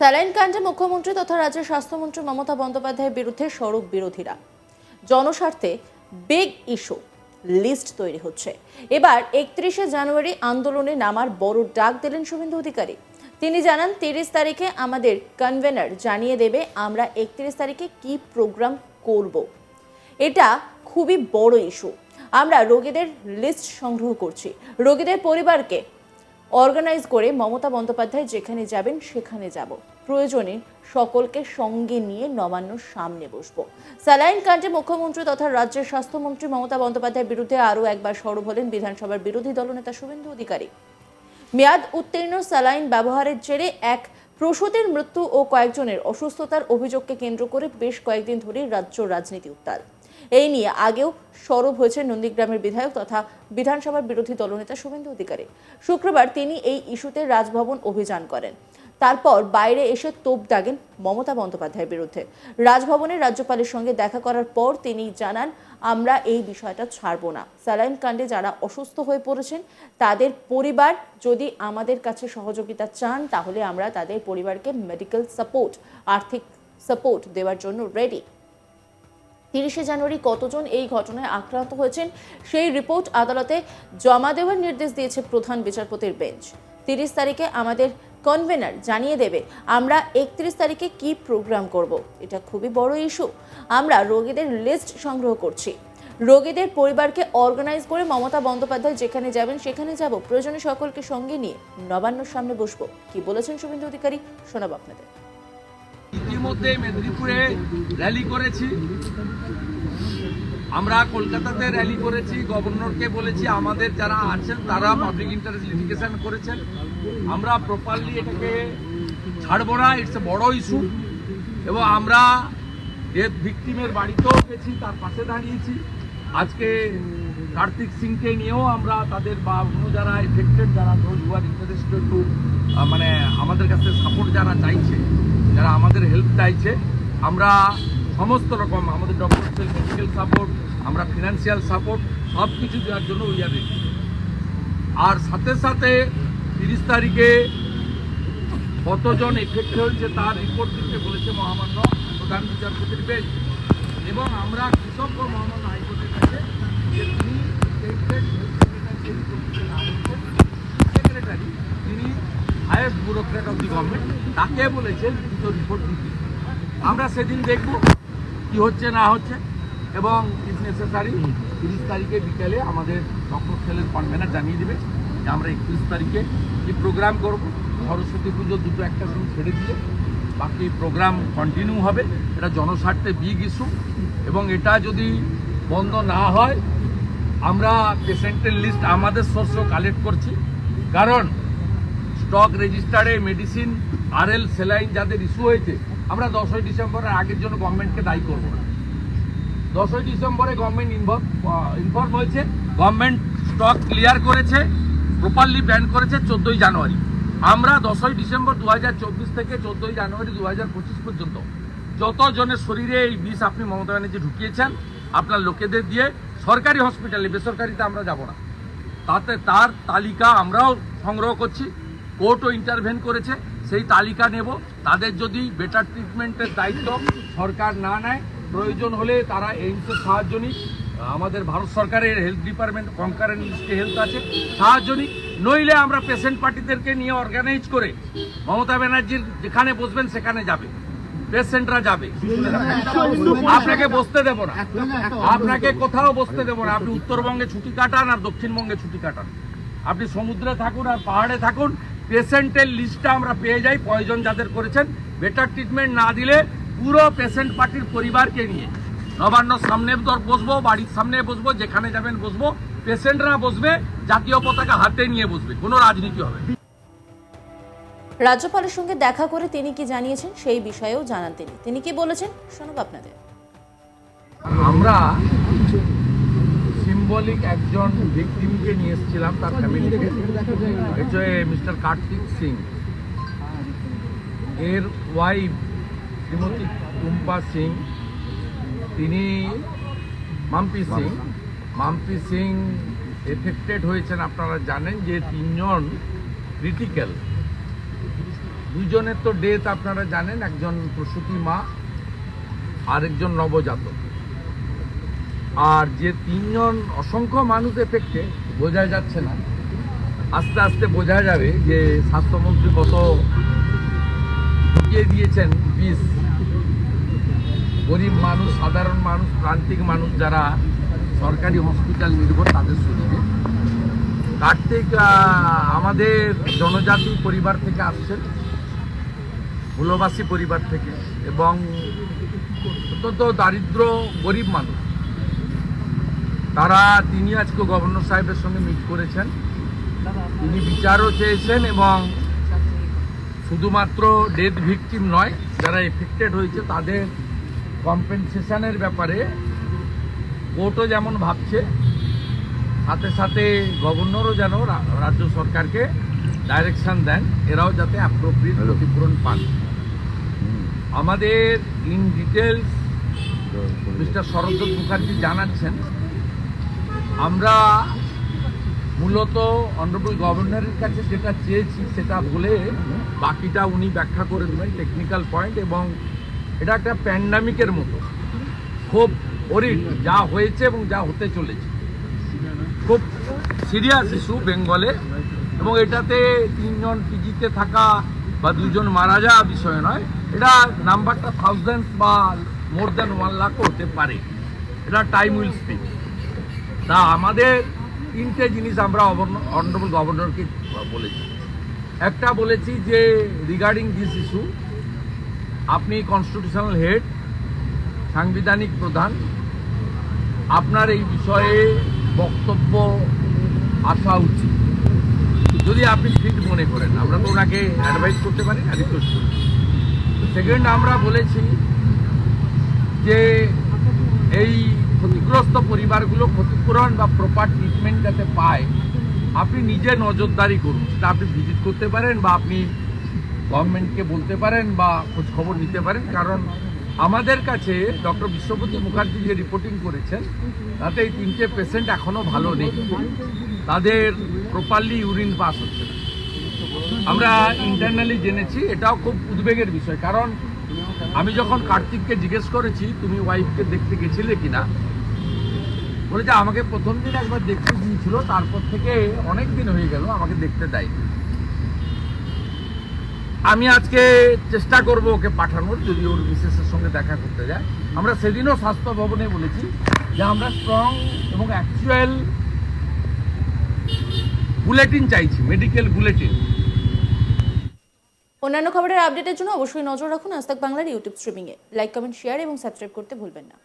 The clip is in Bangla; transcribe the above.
স্যালাইন কাণ্ডে মুখ্যমন্ত্রী তথা রাজ্যের স্বাস্থ্যমন্ত্রী মমতা বন্দ্যোপাধ্যায়ের বিরুদ্ধে সড়ক বিরোধীরা জনস্বার্থে বিগ ইস্যু লিস্ট তৈরি হচ্ছে। এবার 31শে জানুয়ারি আন্দোলনে নামার বড় ডাক দিলেন শুভেন্দু অধিকারী। তিনি জানান 30 তারিখে আমাদের কনভেনার জানিয়ে দেবে আমরা 31 তারিখে কি প্রোগ্রাম করব। এটা খুবই বড় ইস্যু। আমরা রোগীদের লিস্ট সংগ্রহ করছি, রোগীদের পরিবারকে অর্গানাইজ করে মমতা বন্দ্যোপাধ্যায় যেখানে যাবেন সেখানে যাব, প্রয়োজনে সকলকে সঙ্গে নিয়ে নবান্নর সামনে বসবো। স্যালাইন কাণ্ডে মুখ্যমন্ত্রী তথা রাজ্যের স্বাস্থ্যমন্ত্রী মমতা বন্দ্যোপাধ্যায়ের বিরুদ্ধে আরও একবার সরব হলেন বিধানসভার বিরোধী দলনেতা শুভেন্দু অধিকারী। মেয়াদ উত্তীর্ণ স্যালাইন ব্যবহারের জেরে এক প্রসূতির মৃত্যু ও কয়েকজনের অসুস্থতার অভিযোগকে কেন্দ্র করে বেশ কয়েকদিন ধরেই রাজ্য রাজনীতি উত্তাল। এই নিয়ে আগেও সরব হয়েছে নন্দীগ্রামের বিধায়ক তথা বিধানসভার বিরোধী দলনেতা শুভেন্দু অধিকারী। শুক্রবার তিনি এই ইস্যুতে রাজভবন অভিযান করেন, তারপর বাইরে এসে তোপ দাগেন মমতা বন্দ্যোপাধ্যায়ের বিরুদ্ধে। রাজভবনের রাজ্যপালের সঙ্গে দেখা করার পর তিনি জানান, আমরা এই বিষয়টা ছাড়ব না। স্যালাইন কাণ্ডে যারা অসুস্থ হয়ে পড়েছেন তাদের পরিবার যদি আমাদের কাছে সহযোগিতা চান তাহলে আমরা তাদের পরিবারকে মেডিকেল সাপোর্ট, আর্থিক সাপোর্ট দেওয়ার জন্য রেডি। 30শে জানুয়ারি কতজন এই ঘটনায় আক্রান্ত হয়েছেন সেই রিপোর্ট আদালতে জমা দেওয়ার নির্দেশ দিয়েছে প্রধান বিচারপতির বেঞ্চ। 30 তারিখে আমাদের কনভেনার জানিয়ে দেবে আমরা 31 তারিখে কি প্রোগ্রাম করব। এটা খুবই বড় ইস্যু। আমরা রোগীদের লিস্ট সংগ্রহ করছি, রোগীদের পরিবারকে অর্গানাইজ করে মমতা বন্দ্যোপাধ্যায় যেখানে যাবেন সেখানে যাব, প্রয়োজনে সকলকে সঙ্গে নিয়ে নবান্নর সামনে বসবো। কি বলেছেন শুভেন্দু অধিকারী শোনাব আপনাদের। ইতিমধ্যে মেদিনীপুরে র্যালি করেছি, আমরা কলকাতাতে র্যালি করেছি, গভর্নরকে বলেছি আমাদের যারা আছেন তারা পাবলিক ইন্টারেস্ট লিটিগেশন করেছেন, আমরা প্রপারলি এটাকে ছাড়বো না, ইটস এ বড় ইস্যু। এবং আমরা ডেথ ভিকটিমের বাড়িতেও গেছি, তার পাশে দাঁড়িয়েছি। আজকে কার্তিক সিংকে নিয়েও আমরা তাদের বা অন্য যারা এফেক্টেড যারা ইন্টারেস্টেড টু মানে আমাদের কাছে সাপোর্ট যারা চাইছে, যারা আমাদের হেল্প চাইছে, আমরা সমস্ত রকম আমাদের ডক্টর মেডিকেল সাপোর্ট, আমরা ফিনান্সিয়াল সাপোর্ট সব কিছু দেওয়ার জন্য উই আর রেডি। আর সাথে সাথে 30 তারিখে কতজন এফেক্ট হয়েছে তার রিপোর্ট দিতে বলেছে মহামান্য প্রধান বিচারপতির বেঞ্চ। এবং আমরা কৃষক ও মহামান্য হাইকোর্টের কাছে যে তিনি সেক্রেটারি, তিনি highest bureaucrat of the government, তাকে বলেছেন দুটো রিপোর্ট দিতে। আমরা সেদিন দেখব কি হচ্ছে না হচ্ছে, এবং ইফ নেসেসারি 30 তারিখে বিকেলে আমাদের ডক্টর সেলের কনভেনার জানিয়ে দেবে যে আমরা 31 তারিখে কি প্রোগ্রাম করব। সরস্বতী পুজো দুটো একটা দিন ছেড়ে দিয়ে বাকি প্রোগ্রাম কন্টিনিউ হবে। এটা জনস্বার্থে বিগ ইস্যু, এবং এটা যদি বন্ধ না হয় আমরা পেশেন্টের লিস্ট আমাদের সোর্সও কালেক্ট করছি। কারণ স্টক রেজিস্টারে মেডিসিন আরএল সেলাইন যাদের ইস্যু হয়েছে, আমরা 10ই ডিসেম্বরের আগের জন্য গভর্নমেন্টকে দায়ী করবো না। 10ই ডিসেম্বরে গভর্নমেন্ট ইনফর্ম হয়েছে, গভর্নমেন্ট স্টক ক্লিয়ার করেছে, প্রপারলি ব্যান করেছে 14ই জানুয়ারি। আমরা 10ই ডিসেম্বর 2024 থেকে 14ই জানুয়ারি 2025 পর্যন্ত যতজনের শরীরে এই বিষ আপনি মমতা ব্যানার্জি ঢুকিয়েছেন আপনার লোকেদের দিয়ে সরকারি হসপিটালে, বেসরকারিতে আমরা যাব না, তাতে তার তালিকা আমরাও সংগ্রহ করছি। কোর্টও ইন্টারভেন করেছে, সেই তালিকা নেব। তাদের যদি বেটার ট্রিটমেন্টের দায়িত্ব সরকার না নেয়, প্রয়োজন হলে তারা এইমসের সাহায্য নিক, আমাদের ভারত সরকারের হেলথ ডিপার্টমেন্ট কনকারেন্ট লিস্টে হেলথ আছে, সাহায্য নিক। নইলে আমরা পেশেন্ট পার্টিদেরকে নিয়ে অর্গানাইজ করে মমতা ব্যানার্জির যেখানে বসবেন সেখানে যাবে, পেশেন্টরা যাবে। আপনাকে বসতে দেব না, আপনাকে কোথাও বসতে দেব না। আপনি উত্তরবঙ্গে ছুটি কাটান আর দক্ষিণবঙ্গে ছুটি কাটান, আপনি সমুদ্রে থাকুন আর পাহাড়ে থাকুন, পেশেন্টের লিস্টটা আমরা পেয়ে যাই। পয়জন যাদের করেছেন, বেটার ট্রিটমেন্ট না দিলে পুরো পেশেন্ট পার্টির পরিবারকে নিয়ে নবান্ন সামনে বসবো, বাড়ির সামনে বসবো, যেখানে যাবেন বসবো, পেশেন্টরা বসবে, জাতীয় পতাকা হাতে নিয়ে বসবে, কোনো রাজনীতি হবে। রাজ্যপালের সঙ্গে দেখা করে তিনি কি জানিয়েছেন সেই বিষয়েও জানান তিনি কি বলেছেন শোনাব আপনাদের। আমরা সিম্বলিক একজন ভিকটিমকে নিয়ে এসেছিলাম, তার ফ্যামিলিকে, হচ্ছে মিস্টার কার্তিক সিং, এর ওয়াইফ শ্রীমতী টুম্পা সিং, তিনি মাম্পি সিং এফেক্টেড হয়েছেন। আপনারা জানেন যে 3 জন ক্রিটিক্যাল দুজনের তো ডেথ আপনারা জানেন, একজন প্রসূতি মা আর একজন নবজাতক। আর যে তিনজন অসংখ্য মানুষ এফেক্টে বোঝা যাচ্ছে না, আস্তে আস্তে বোঝা যাবে যে স্বাস্থ্যমন্ত্রী কত ঢুকিয়ে দিয়েছেন বিষ গরিব মানুষ, সাধারণ মানুষ, প্রান্তিক মানুষ যারা সরকারি হসপিটাল নির্ভর তাদের শরীরে। কার্তিক আমাদের জনজাতি পরিবার থেকে আসছেন, মূলবাসী পরিবার থেকে, এবং অত্যন্ত দারিদ্র গরিব মানুষ। তিনি আজকে গভর্নর সাহেবের সঙ্গে মিট করেছেন, তিনি বিচারও চেয়েছেন এবং শুধুমাত্র ডেথ ভিকটিম নয়, যারা এফেক্টেড হয়েছে তাদের কম্পেনসেশনের ব্যাপারে কোর্টও যেমন ভাবছে, সাথে সাথে গভর্নরও যেন রাজ্য সরকারকে ডাইরেকশন দেন এরাও যাতে অ্যাপ্রোপ্রিয়েট ক্ষতিপূরণ পান। আমাদের in details mister Saratchandra Mukherjee জানাচ্ছেন, আমরা মূলত অনারেবল গভর্নরের কাছে যেটা চেয়েছি সেটা বলে বাকিটা উনি ব্যাখ্যা করে দেবেন টেকনিক্যাল পয়েন্ট। এবং এটা একটা প্যান্ডামিকের মতো, খুব ওরিড যা হয়েছে এবং যা হতে চলেছে, খুব সিরিয়াস ইস্যু বেঙ্গলে। এবং এটাতে তিনজন পিজিতে থাকা বা দুজন মারা যাওয়া বিষয় নয়, এটা নাম্বারটা থাউজেন্ডস বা মোর দ্যান 1 লাখ হতে পারে, এটা টাইম উইল স্পিক। তা আমাদের তিনটে জিনিস আমরা অনারেবল গভর্নরকে বলেছি। একটা বলেছি যে রিগার্ডিং দিস ইস্যু আপনি কনস্টিটিউশনাল হেড, সাংবিধানিক প্রধান, আপনার এই বিষয়ে বক্তব্য আসা উচিত যদি আপনি ফিট মনে করেন। আমরা তো ওনাকে অ্যাডভাইস করতে পারি, রিকোয়েস্ট করি। সেকেন্ড, আমরা বলেছি যে এই ক্ষতিগ্রস্ত পরিবারগুলো ক্ষতিপূরণ বা প্রপার ট্রিটমেন্ট যাতে পায়, আপনি নিজে নজরদারি করুন। সেটা আপনি ভিজিট করতে পারেন বা আপনি গভর্নমেন্টকে বলতে পারেন বা খোঁজ খবর নিতে পারেন। কারণ আমাদের কাছে ডক্টর বিশ্বপতি মুখার্জি যে রিপোর্টিং করেছেন তাতে এই তিনটে পেশেন্ট এখনও ভালো নেই, তাদের প্রপারলি ইউরিন পাস হচ্ছে না। আমরা ইন্টারনালি জেনেছি, এটাও খুব উদ্বেগের বিষয়। কারণ আমি যখন কার্তিককে জিজ্ঞেস করেছি তুমি ওয়াইফকে দেখতে গেছিলে কিনা, বলে যে আমাকে প্রথম দিন একবার দেখতে দিয়েছিল, তারপর থেকে অনেক দিন হয়ে গেল আমাকে দেখতে দেয়নি। আমি আজকে চেষ্টা করব ওকে পাঠানোর, যদি ওর মিসেসের সঙ্গে দেখা করতে যায়। আমরা সেদিনও স্বাস্থ্য ভবনে বলেছি যে আমরা স্ট্রং এবং অ্যাকচুয়াল বুলেটিন চাইছি, মেডিকেল বুলেটিন। অন্যান্য খবরের আপডেটের জন্য অবশ্যই নজর রাখুন আজ তাক বাংলার ইউটিউব স্ট্রিমিংয়ে। লাইক, কমেন্ট, শেয়ার এবং সাবস্ক্রাইব করতে ভুলবেন না।